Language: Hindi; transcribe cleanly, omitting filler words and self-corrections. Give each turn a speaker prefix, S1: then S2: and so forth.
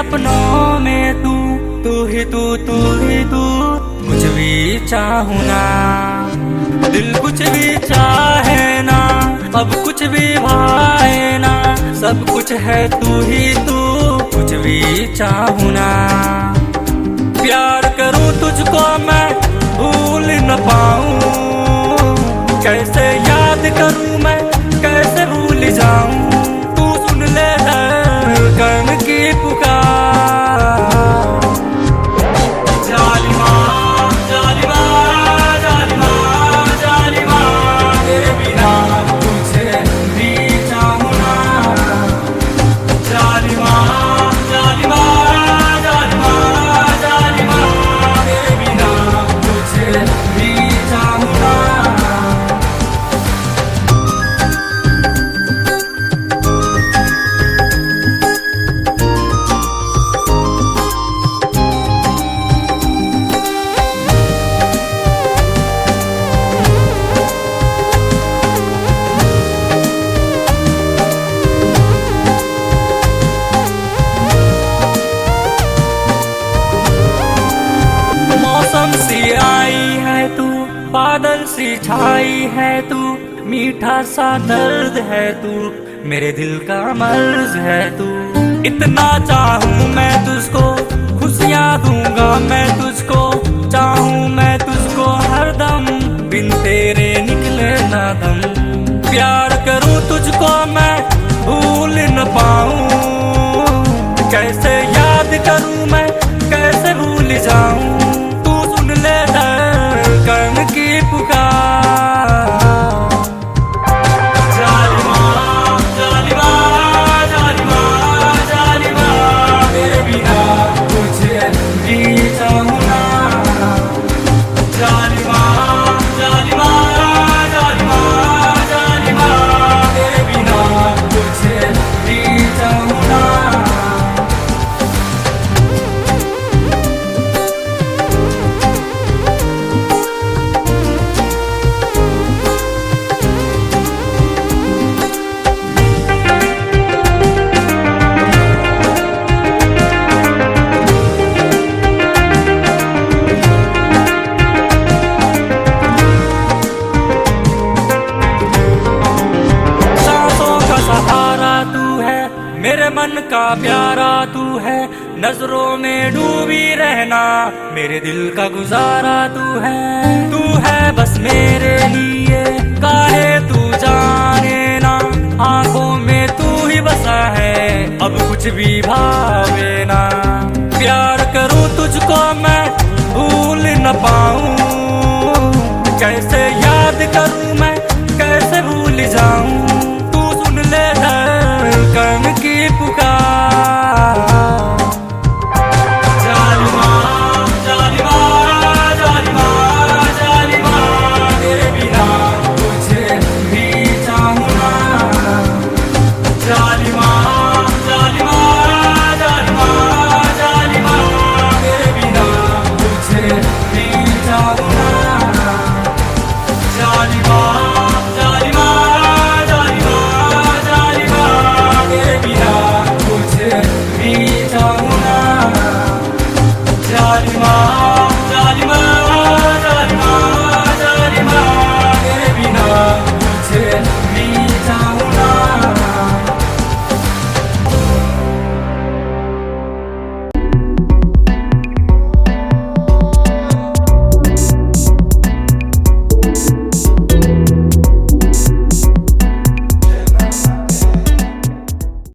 S1: सपनों में तू, तू ही तू, तू ही तू। कुछ भी चाहूं ना, दिल कुछ भी चाहे ना, अब कुछ भी भाए ना, सब कुछ है तू ही तू। कुछ भी चाहूं ना, प्यार करूं तुझको मैं भूल न पाऊं, कैसे याद करूं मैं, कैसे भूल जाऊं। तू सुन ले धड़कन की पुकार, जालिमा जालिमा जालिमा जालिमा, तेरे बिना तुझे भी चाहूं ना। जालिमा जालिमा जालिमा जालिमा, तेरे बिना तुझे भी चाहूं ना। मौसम सी आई है तू, बादल सी छाई है तू, मीठा सा दर्द है तू, मेरे दिल का मर्ज है तू। इतना चाहूं मैं तुझको, खुशियां दूंगा मैं तुझको, चाहूं मैं तुझको हरदम, बिन तेरे निकले ना दम। प्यार करूं तुझको मैं भूल न पाऊं, कैसे याद करूं मैं, कैसे भूल जाऊं। तू सुन ले धड़कन की पुकार, जालिमा जालिमा जालिमा जालिमा, तेरे बिना तुझे भी चाहूं ना। जालिमा जालिमा जालिमा जालिमा, तेरे बिना तुझे भी चाहूं ना। मेरे मन का प्यारा तू है, नजरों में डूबी रहना, मेरे दिल का गुजारा तू है बस मेरे लिए। काहे तू जाने ना, आंखों में तू ही बसा है, अब कुछ भी भावे ना। प्यार करूं तुझको मैं भूल न पाऊं, कैसे याद करूं मैं, कैसे भूल जाऊं। तू सुन ले धड़कन